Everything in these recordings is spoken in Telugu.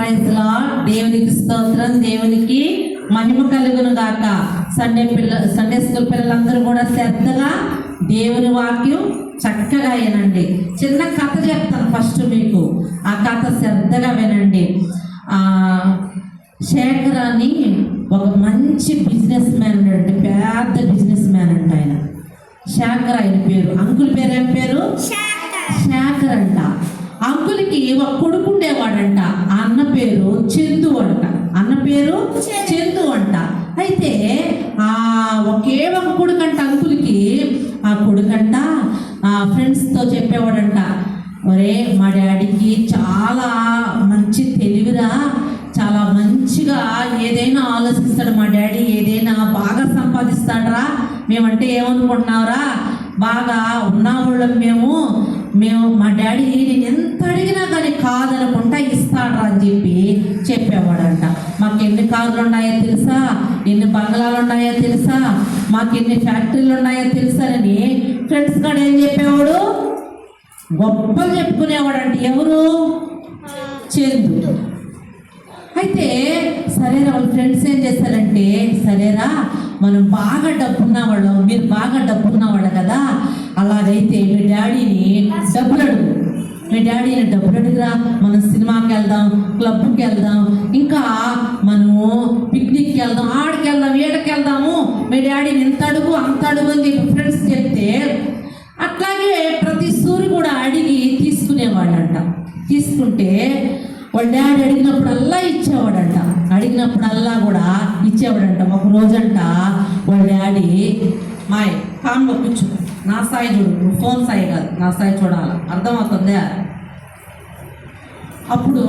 Praise lord. దేవునికి స్తోత్రం, దేవునికి మహిమ కలుగును గాక. సండే స్కూల్ పిల్లలందరూ కూడా శ్రద్ధగా దేవుని వాక్యం చక్కగా వినండి. చిన్న కథ చెప్తాను ఫస్ట్ మీకు, ఆ కథ శ్రద్ధగా వినండి. శేఖర్ అని ఒక మంచి బిజినెస్ మ్యాన్ ఉన్నాడు, పెద్ద బిజినెస్ మ్యాన్ అంట ఆయన. శేఖర్ ఆయన పేరు. అంకుల్ పేరు ఏం పేరు? శేఖర్ అంట. అంకుల్కి ఒక కొడుకు ఉండేవాడంట. ఆ అన్న పేరు చందు అంట. అన్న పేరు చందు అంట. అయితే ఒకే ఒక కొడుకు అంట అంకుల్కి. ఆ కొడుకంట ఫ్రెండ్స్తో చెప్పేవాడంట, ఒరే మా డాడీకి చాలా మంచి తెలివిరా, చాలా మంచిగా ఏదైనా ఆలోచిస్తాడు మా డాడీ, ఏదైనా బాగా సంపాదిస్తాడరా, మేమంటే ఏమనుకుంటున్నావురా, బాగా ఉన్నవాళ్ళం మేము మా డాడీ నేను ఎంత అడిగినా కానీ కాదనుకుంటా ఇస్తాడరా అని చెప్పేవాడంట. మాకు ఎన్ని కార్లు ఉన్నాయో తెలుసా, ఎన్ని బంగ్లాలు ఉన్నాయో తెలుసా, మాకు ఎన్ని ఫ్యాక్టరీలు ఉన్నాయో తెలుసా అని ఫ్రెండ్స్ కాడ ఏం చెప్పేవాడు, గొప్పలు చెప్పుకునేవాడంట. ఎవరు? చందు. అయితే సరేరా వాళ్ళ ఫ్రెండ్స్ ఏం చేస్తారంటే, సరేరా మనం బాగా డబ్బున్నవాళ్ళం, మీరు బాగా డబ్బున్నవాళ్ళు కదా, అలాగైతే మీ డాడీని డబ్బులు అడుగు, మీ డాడీని డబ్బులు అడుగురా, మనం సినిమాకి వెళ్దాం, క్లబ్కి వెళ్దాం, ఇంకా మనము పిక్నిక్కి వెళ్దాం, ఆడికి వెళ్దాం, ఏడకి వెళ్దాము, మీ డాడీని ఎంత అడుగు అంత అడుగు అని చెప్పి ఫ్రెండ్స్ చెప్తే అట్లాగే ప్రతి సూరి కూడా అడిగి తీసుకునేవాడంట. తీసుకుంటే వాళ్ళ డాడీ అడిగినప్పుడల్లా ఇచ్చేవాడంట. అడిగినప్పుడల్లా కూడా ఇచ్చేవాడంట. ఒక రోజంట వాళ్ళ డాడీ, మాయ్ కామ్గా కూర్చో, నా స్థాయి చూడు, నువ్వు ఫోన్ స్థాయి కాదు, నా స్థాయి చూడాలి, అర్థమవుతుందా? అప్పుడు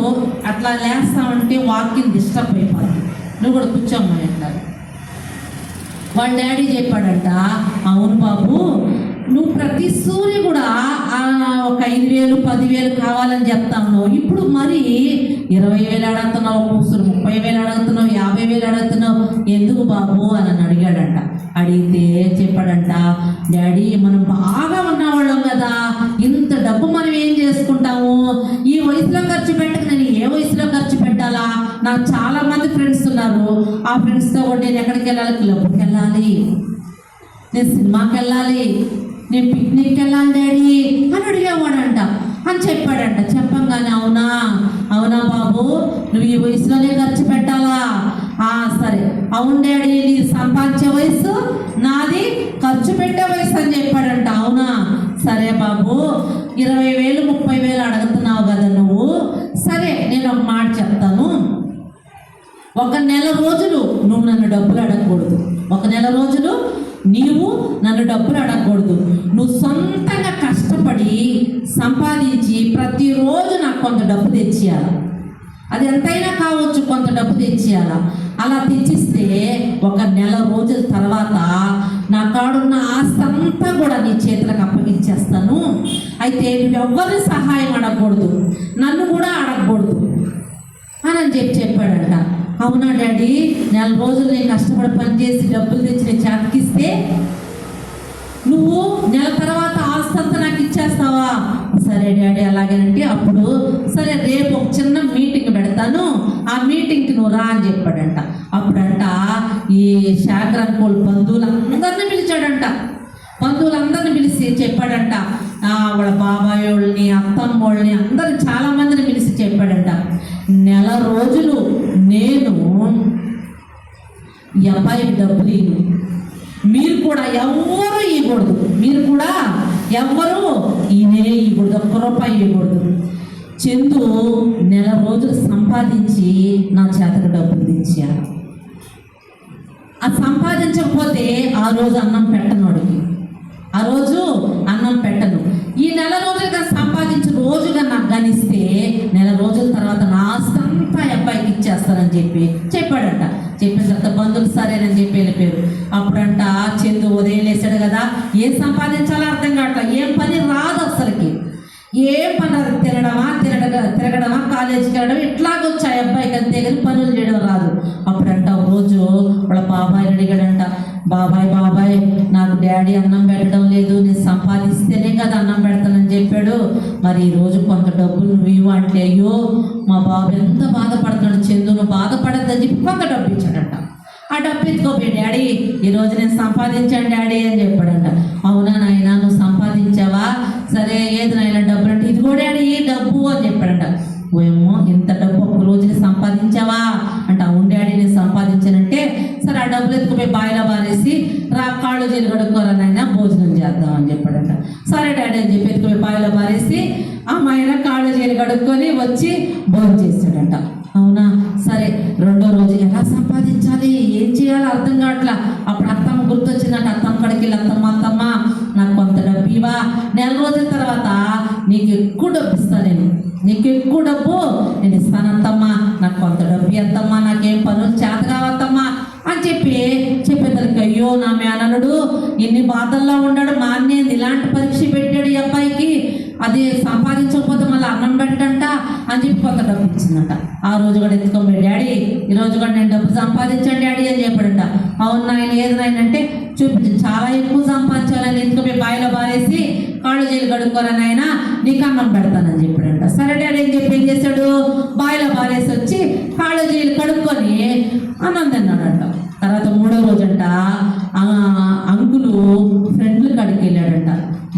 అట్లా లేస్తామంటే వాకింగ్ డిస్టర్బ్ అయిపోతుంది, నువ్వు కూడా కూర్చోమ్మా అట్లా. వాళ్ళ డాడీ చెప్పాడంట, అవును బాబు, నువ్వు ప్రతి సూర్య కూడా ఒక 5,000 10,000 కావాలని చెప్తాను, ఇప్పుడు మరి 20,000 అడుగుతున్నావు, కూసురు 30,000 అడుగుతున్నావు, 50,000 అడుగుతున్నావు, ఎందుకు బాబు అని అడిగాడంట. అడిగితే చెప్పాడంట, డాడీ మనం బాగా ఉన్నవాళ్ళం కదా, ఇంత డబ్బు మనం ఏం చేసుకుంటాము, ఈ వయసులో ఖర్చు పెట్టక నేను ఏ వయసులో ఖర్చు పెట్టాలా, నాకు చాలా మంది ఫ్రెండ్స్ ఉన్నారు, ఆ ఫ్రెండ్స్తో కూడా నేను ఎక్కడికి వెళ్ళాలి, క్లబ్కి వెళ్ళాలి, నేను సినిమాకి వెళ్ళాలి, నేను పిక్నిక్కి వెళ్ళాలి డాడీ అని అడిగేవాడంట. అని చెప్పాడంట. చెప్పంగానే అవునా అవునా బాబు, నువ్వు ఈ వయసులోనే ఖర్చు పెట్టాలా, సరే అవును డాడీ, నీ సంపాదించే వయసు, నాది ఖర్చు పెట్టే వయసు అని చెప్పాడంట. అవునా, సరే బాబు, 20,000 30,000 అడుగుతున్నావు కదా నువ్వు, సరే నేను ఒక మాట చెప్తాను, ఒక నెల రోజులు నువ్వు నన్ను డబ్బులు అడగకూడదు, ఒక నెల రోజులు నీవు నన్ను డబ్బులు అడగకూడదు, నువ్వు సొంతంగా కష్టపడి సంపాదించి ప్రతిరోజు నాకు కొంత డబ్బు తెచ్చియాలి, అది ఎంతైనా కావచ్చు, కొంత డబ్బు తెచ్చియాల. అలా తెచ్చిస్తే ఒక నెల రోజుల తర్వాత నా కాడున్న ఆస్తి అంతా కూడా నీ చేతులకు అప్పగించేస్తాను, అయితే నువ్వెవ్వరిని సహాయం అడగకూడదు, నన్ను కూడా అడగకూడదు అని చెప్పాడంట. అవునా డాడీ, నెల రోజులు నేను కష్టపడి పనిచేసి డబ్బులు తెచ్చి నేను చేతకిస్తే నువ్వు నెల తర్వాత ఆస్తి అంతా నాకు ఇచ్చేస్తావా? సరే డాడీ అలాగేనంటే, అప్పుడు సరే రేపు ఒక చిన్న మీటింగ్ పెడతాను, ఆ మీటింగ్కి నువ్వు రా అని చెప్పాడంట. అప్పుడంట ఈ శేఖర్ అంకుల్ బంధువులందరినీ పిలిచాడంట. బంధువులందరినీ పిలిచి చెప్పాడంట, వాళ్ళ బాబాయ్ వాళ్ళని, అత్తమ్మ వాళ్ళని, అందరిని చాలా మందిని పిలిచి చెప్పాడంట, నెల రోజులు నేను ఈ అబ్బాయికి డబ్బులు ఇవ్వను, మీరు కూడా ఎవ్వరూ ఇవ్వకూడదు, మీరు కూడా ఎవ్వరూ ఈయనే ఇవ్వకూడదు, ₹1 ఇవ్వకూడదు. చందు నెల రోజులు సంపాదించి నా చేతకు డబ్బులు తెచ్చాను, అది సంపాదించకపోతే ఆ రోజు అన్నం పెట్టను, వాడికి ఆ రోజు అన్నం పెట్టను. ఈ నెల రోజులుగా సంపాదించి రోజుగా నాకు గనిస్తే నెల రోజుల తర్వాత నా ఆస్తంతా అబ్బాయికి ఇచ్చేస్తానని చెప్పాడంట. చెప్పిన తర్వాత బంధువులు సరేనని చెప్పి వెళ్ళిపోయారు. అప్పుడంట చందు ఉదయం లేచాడు కదా, ఏం సంపాదించాలో అర్థం కావట్లా, ఏం పని రాదు అసలుకి, ఏం పని రాదు, తిరగడమా కాలేజీకి వెళ్ళడం ఇట్లాగొచ్చాయి అబ్బాయికి, అంతే కానీ పనులు చేయడం రాదు. అప్పుడంట ఒక రోజు వాళ్ళ బాబాయ్ అడిగాడంట, బాబాయ్ నాకు డాడీ అన్నం పెట్టడం లేదు, నేను సంపాదిస్తేనే కదా అన్నం పెడతానని చెప్పాడు, మరి ఈరోజు కొంత డబ్బులు నువ్వు ఇవ్వు అంటే, అయ్యో మా బాబు ఎంత బాధపడతాడు అని చెప్పి కొంత డబ్బు ఇచ్చాడంట. ఆ డబ్బు ఎత్తుకోపోయి, డాడీ ఈరోజు నేను సంపాదించాను డాడీ అని చెప్పాడంట. అవునా నాయన, నువ్వు సంపాదించావా? సరే ఏది నాయన డబ్బులు అంటే, ఇదిగో డాడీ ఈ డబ్బు అని చెప్పాడంట. ఓయేమో ఇంత డబ్బు ఒక రోజుని సంపాదించావా అంటే, అవును డాడీ నేను సంపాదించానంటే, సరే ఆ డబ్బులు ఎత్తుకుపోయి బాయిలో బారేసి కాళ్ళు చేలు కడుక్కోరానైనా భోజనం చేద్దాం అని చెప్పాడంట. సరే డాడీ అని చెప్పి ఎత్తుకుపోయి బాయిలో బారేసి ఆయన కాళ్ళు చేలు కడుక్కొని వచ్చి భోజనం చేస్తాడంట. అవునా, సరే రెండో రోజు ఎలా సంపాదించాలి, ఏం చేయాలో అర్థం కావట్లా. అప్పుడు అత్తమ్మ గుర్తొచ్చిందంట. అత్తమ్మ కడికి వెళ్ళి, అత్తమ్మ నాకు కొంత డబ్బు ఇవా, నెల రోజుల తర్వాత నీకు ఎక్కువ డబ్బు ఇస్తాను, నీకు ఎక్కువ డబ్బు నేను ఇస్తానత్తమ్మా, నాకు కొంత డబ్బు ఇద్దమ్మా, నాకేం పనులు చేత కావద్దమ్మా అని చెప్పేదానికి, అయ్యో నా మేనలుడు ఇన్ని బాధల్లో ఉన్నాడు, మా అన్నేది ఇలాంటి పరీక్ష పెట్టాడు ఈ అబ్బాయికి, అది సంపాదించకపోతే మళ్ళీ అన్నం పెట్టంట అని చెప్పి కొంత డబ్బు ఇచ్చిందంట. ఆ రోజు కూడా ఎత్తుకోబోయి, డాడీ ఈరోజు కూడా నేను డబ్బు సంపాదించాను డాడీ అని చెప్పాడంట. అవును నాయన, ఏది నాయన అంటే, చూపించి చాలా ఎక్కువ సంపాదించాలని ఎత్తుకోపోయి బాయిలో బారేసి కాళ్ళు చేలు కడుక్కోరని ఆయన నీకు అన్నం పెడతానని చెప్పాడంట. సరే డాడీ అని చెప్పి ఏం చేశాడు, బాయిలో బారేసి వచ్చి కాళ్ళు చేలు కడుక్కొని అన్నం తిన్నాడంట. తర్వాత మూడో రోజంట అంకులు ఫ్రెండ్లు కాడికి వెళ్ళాడంట,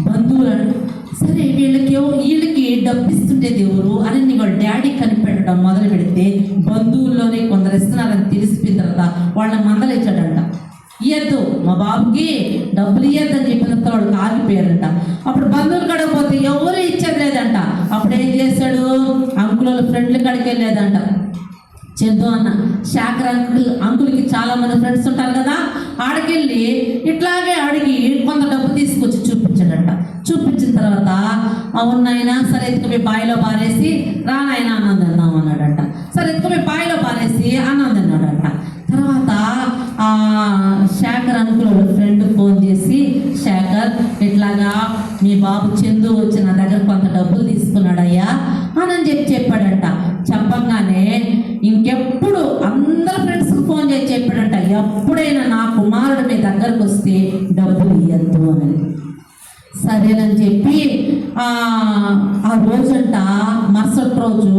బంధువులు. సరే వీళ్ళకి డబ్బు ఇస్తుంటే దేవుడు అని వాళ్ళ డాడీ కనిపెట్టడం మొదలు పెడితే, బంధువుల్లోనే కొందరు ఇస్తున్నారని తెలిసిపోయిన తర్వాత వాళ్ళని మందలిచ్చాడంట. ఇయ్యద్దు, మా బాబుకి డబ్బులు ఇయ్యద్దని చెప్పినంత వాళ్ళు ఆగిపోయారంట. అప్పుడు బంధువులు కడకపోతే ఎవరు ఇచ్చేది లేదంట. అప్పుడు ఏం చేశాడు, అంకుల ఫ్రెండ్లు కాడికి వెళ్ళేదంట. చందు అన్న, శాఖర్ అంకుల్కి చాలా మంది ఫ్రెండ్స్ ఉంటారు కదా, ఆడికెళ్ళి ఇట్లాగే అడిగి కొంత డబ్బు తీసుకొచ్చి చూపించాడంట. చూపించిన తర్వాత, అవునాయనా సరే ఎత్తుకుపోయి బాయిలో బారేసి రానాయన అన్నం తిందాం అన్నాడంట. సరే ఎత్తుకుపోయి బాయిలో బారేసి అన్నం తిన్నాడంట. తర్వాత శాఖర్ అంకుల్ ఫ్రెండ్ ఫోన్ చేసి, శాఖర్ ఇట్లాగా మీ బాబు చందు వచ్చి నా దగ్గర కొంత డబ్బులు తీసుకున్నాడయ్యా అని చెప్పాడంట. చెప్పగానే ఇంకెప్పుడు అందరు ఫ్రెండ్స్కి ఫోన్ చేసి చెప్పాడంట, ఎప్పుడైనా నా కుమారుడు మీ దగ్గరకు వస్తే డబ్బులు ఇవ్వద్దు అని. సరేనని చెప్పి ఆ రోజంట మరుసటి రోజు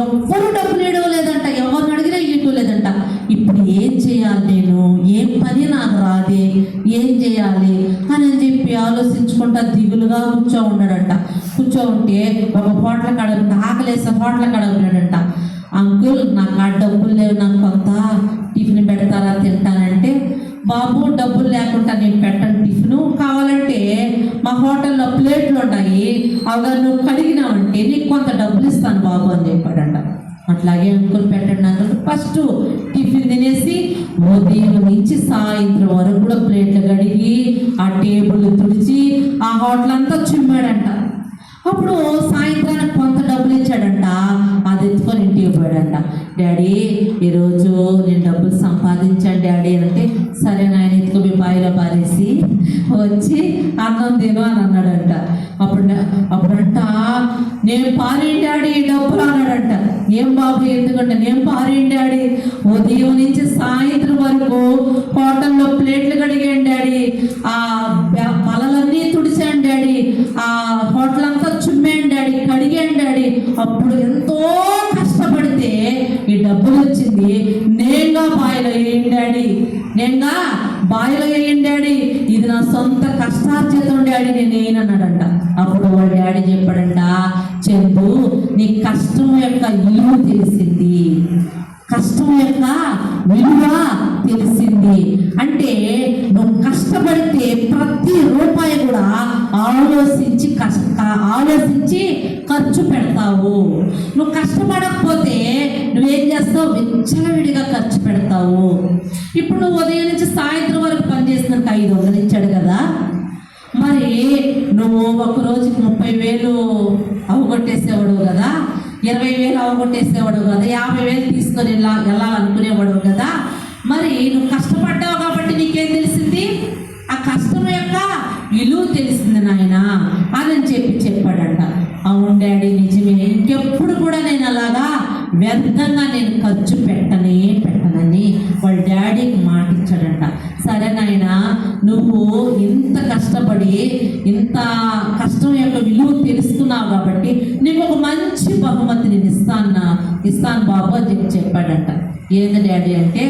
ఎవ్వరు డబ్బులు ఇవ్వలేదంట, ఎవరిని అడిగినా ఇవ్వలేదంట. ఇప్పుడు ఏం చేయాలి, నేను ఏం పని నాకు రాదే, ఏం చేయాలి అని చెప్పి ఆలోచించుకుంటా దిగులుగా కూర్చోండాడంట. కూర్చోంటే ఒక హోటల్ కాడ ఆకలేసే హోటల్ కాడ ఉన్నాడంట. అంకుల్ నాకు ఆ డబ్బులు లేవు, నాకు కొంత టిఫిన్ పెడతారా తింటానంటే, బాబు డబ్బులు లేకుండా నేను పెట్టను టిఫిన్, కావాలంటే మా హోటల్లో ప్లేట్లు ఉన్నాయి అవి నువ్వు కడిగినావంటే నీకు కొంత డబ్బులు ఇస్తాను బాబు అని చెప్పాడంట. అట్లాగే అంకుల్ పెట్టండి అంకుల్. ఫస్ట్ టిఫిన్ తినేసి ఉదయం నుంచి సాయంత్రం వరకు కూడా ప్లేట్లు కడిగి ఆ టేబుల్ తుడిచి ఆ హోటల్ అంతా చిమ్మాడంట. అప్పుడు సాయంత్రానికి కొంత డబ్బులు ఇచ్చాడంట. అది ఎత్తుకొని ఇంటికి పోయాడంట. డాడీ ఈరోజు నేను డబ్బులు సంపాదించాను డాడీ అంటే, సరే నాయన ఎత్తుకొని బాయిలో పారేసి వచ్చి అన్నం తిను అని అన్నాడంట. అప్పుడంట నేను పారేయండి డాడీ డబ్బులు అన్నాడంట. ఏం బాబు ఎందుకంటే, నేను పారేయండి డాడీ, ఉదయం నుంచి సాయంత్రం వరకు హోటల్లో ప్లేట్లు కడిగాను డాడీ, ఆ బలలన్నీ తుడిచాను డాడీ, ఆ హోటల్ అంతా చుమ్మాను డాడీ, కడిగాను డాడీ. అప్పుడు ఎంతో కష్టపడితే ఈ డబ్బులు వచ్చింది. నేనుగా బాయిలో వేయండి డాడీ, నేనుగా బాయిలో వేయండి డాడీ, ఇది నా సొంత కష్టార్జితం డాడీ, నేను వేయనన్నాడంట. అప్పుడు వాళ్ళ డాడీ చెప్పాడంట, చందు నీ కష్టం యొక్క విలువ తెలిసింది, కష్టం యొక్క విలువ తెలిసింది. అంటే నువ్వు కష్టపడితే ప్రతి రూపాయి కూడా ఆలోచించి ఖర్చు పెడతావు. నువ్వు కష్టపడకపోతే నువ్వేం చేస్తావు, విచ్చలవిడిగా ఖర్చు పెడతావు. ఇప్పుడు నువ్వు ఉదయం నుంచి సాయంత్రం వరకు పనిచేసినాక 500 ఇచ్చాడు కదా, మరి నువ్వు ఒక రోజుకి 30,000 అవగొట్టేసేవాడు కదా, 20,000 అవగొట్టేసేవాడు కదా, 50,000 తీసుకొని వెళ్ళాలనుకునేవాడు కదా. మరి నువ్వు కష్టపడ్డావు కాబట్టి నీకేం తెలిసింది, ఆ కష్టం యొక్క విలువ తెలిసింది నాయన అని చెప్పాడంట. అవును డాడీ నిజమే, ఇంకెప్పుడు కూడా నేను అలాగా వ్యర్థంగా నేను ఖర్చు పెట్టనని వాళ్ళ డాడీకి మాట ఇచ్చాడంట. సరే నాయనా, నువ్వు ఇంత కష్టపడి ఇంత కష్టం యొక్క విలువ తెలుసుకున్నావు కాబట్టి నీకు ఒక మంచి బహుమతి నేను ఇస్తాను బాబు అని చెప్పాడంట. ఏంది డాడీ అంటే,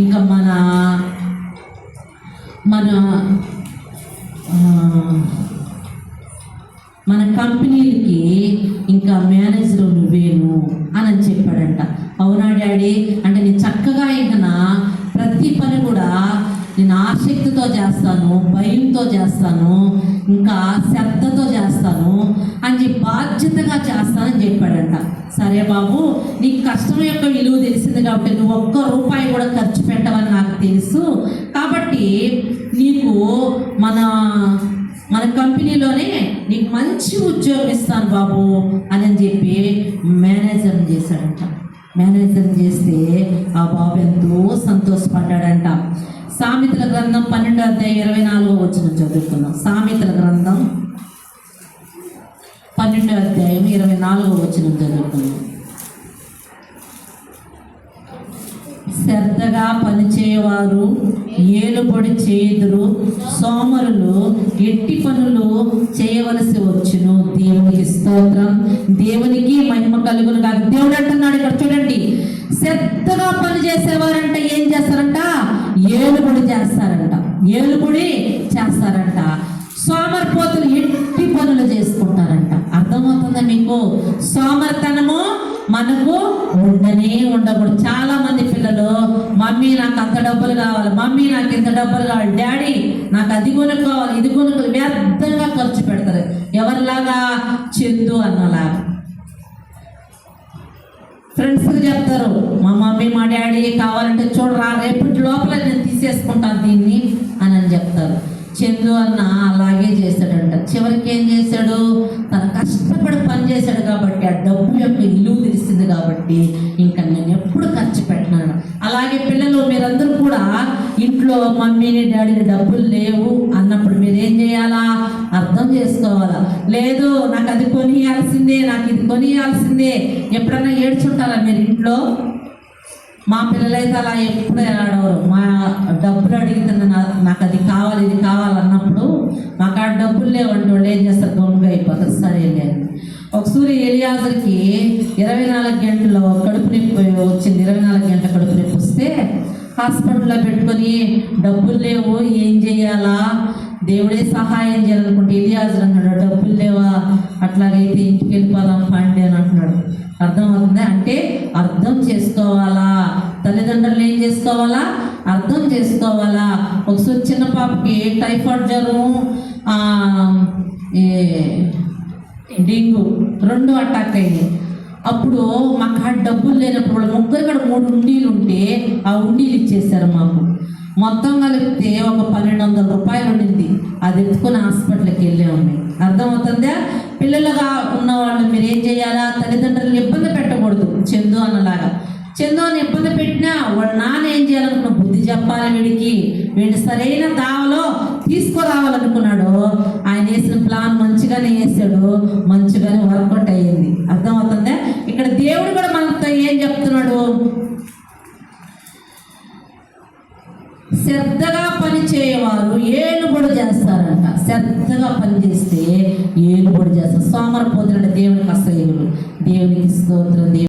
ఇంకా మన కంపెనీలకి ఇంకా మేనేజర్ నువ్వేను అని చెప్పాడంట. అవునా డాడీ అంటే, నేను చక్కగా ఇంకా ప్రతి పని కూడా నేను ఆసక్తితో చేస్తాను, భయంతో చేస్తాను, ఇంకా శ్రద్ధతో చేస్తాను అని బాధ్యతగా చేస్తానని చెప్పాడంట. సరే బాబు, నీకు కష్టం యొక్క విలువ తెలిసింది కాబట్టి నువ్వు ఒక్క రూపాయి కూడా ఖర్చు పెట్టవని నాకు తెలుసు, కాబట్టి నీకు మన కంపెనీలోనే నీకు మంచి ఉద్యోగం ఇస్తాను బాబు అని చెప్పి మేనేజర్ని చేశాడంట. మేనేజర్ని చేస్తే ఆ బాబు ఎంతో సంతోషపడ్డాడంట. సామెతల గ్రంథం 12:24 చదువుకున్నాం. సామెతల గ్రంథం 12:24 చదువుకున్నాం. శ్రద్ధగా పనిచేయవారు ఏలుబడి చేయుదురు, సోమరులు ఎట్టి పనులు చేయవలసి వచ్చును. దేవునికి స్తోత్రం, దేవునికి మహిమ కలుగును కాదు. దేవుడు అంటున్నాడు ఇక్కడ చూడండి, శ్రద్ధగా పని చేసేవారంట ఏం చేస్తారంట? ఏలుబడి చేస్తారంట. ఏలుబడి చేస్తారంట. సోమరిపోతులు ఎట్టి పనులు చేసుకుంటారంట. అర్థమవుతుందా మీకు? సోమరితనము మనకు ఉండకూడదు. చాలా మంది పిల్లలు, మమ్మీ నాకు అంత డబ్బులు కావాలి, మమ్మీ నాకు ఇంత డబ్బులు కావాలి, డాడీ నాకు అది కొనుక్కోవాలి, ఇది కొనుక్కోవాలి, వ్యర్థంగా ఖర్చు పెడతారు. ఎవరిలాగా? చందు అన్నలాగా. ఫ్రెండ్స్కి చెప్తారు, మా మమ్మీ మా డాడీ కావాలంటే చూడరా, రేపటి లోపల నేను తీసేసుకుంటాను దీన్ని అని చెప్తారు. చందు అన్న అలాగే చేశాడంట. చివరికి ఏం చేశాడు? తను కష్టపడి పని చేశాడు కాబట్టి ఆ డబ్బు యొక్క విలువ తెలిసింది కాబట్టి ఇంకా నేను ఎప్పుడు ఖర్చు పెట్టినాను. అలాగే పిల్లలు, మీరందరూ కూడా ఇంట్లో మమ్మీని డాడీని డబ్బులు లేవు అన్నప్పుడు మీరేం చేయాలా? అర్థం చేసుకోవాలా. లేదు నాకు అది కొనియాల్సిందే, నాకు ఇది కొనియాల్సిందే. ఎప్పుడన్నా ఏడ్చుంటారా మీరు ఇంట్లో? మా పిల్లలైతే అలా ఎప్పుడు ఆడవరు. మా డబ్బులు అడిగితే నాకు అది కావాలి ఇది కావాలన్నప్పుడు మాకు ఆ డబ్బులు లేవంటే వాళ్ళు ఏం చేస్తారు? గొంగ అయిపోతారు. సరే లేదు. ఒకసారి ఎలియాజర్కి 24 గంటలు కడుపు నొప్పి వచ్చింది. 24 గంటల కడుపు నొప్పి వస్తే హాస్పిటల్లో పెట్టుకొని డబ్బులు లేవు, ఏం చేయాలా? దేవుడే సహాయం చేయాలనుకుంటే ఎలియాజర్ అన్నాడు, డబ్బులు లేవా? అట్లాగైతే ఇంటికి వెళ్ళిపోదాం పండి అని అంటున్నాడు. అర్థమవుతుందా? అంటే అర్థం చేసుకోవాలా. తల్లిదండ్రులు ఏం చేసుకోవాలా? అర్థం చేసుకోవాలా. ఒకసారి చిన్న పాపకి టైఫాయిడ్ జ్వరం, డెంగ్యూ 2 అటాక్ అయ్యాయి. అప్పుడు మాకు ఆ డబ్బులు లేనప్పుడు వాళ్ళు ముగ్గురు కూడా 3 ఉండీలు ఉంటే ఆ ఉండీలు ఇచ్చేసారు మాకు. మొత్తం కలిపితే ఒక 1200 రూపాయలు ఉండింది. అది ఎత్తుకొని హాస్పిటల్కి వెళ్ళే ఉన్నాయి. అర్థమవుతుందా? పిల్లలుగా ఉన్నవాళ్ళు మీరు ఏం చేయాలా? తల్లిదండ్రులను ఇబ్బంది పెట్టకూడదు. చందు అన్నలాగా చందు అని ఇబ్బంది పెట్టినా వాళ్ళ నాన్న ఏం చేయాలనుకున్న బుద్ధి చెప్పాలి. వీడిని సరైన దావలో తీసుకురావాలనుకున్నాడు. ఆయన వేసిన ప్లాన్ మంచిగానే వేసాడు, మంచిగానే వర్కౌట్ అయ్యింది. అర్థమవుతుందా? ఇక్కడ దేవుడు కూడా మనతో ఏం చెప్తున్నాడు? శ్రద్ధగా పని చేయవారు ఏలుబడి చేస్తారంట. శ్రద్ధగా పని చేస్తే ఏలుబడి చేస్తారు. సోమరిపోతులు దేవునికి అసహ్యులు. దేవునికి స్తోత్రం.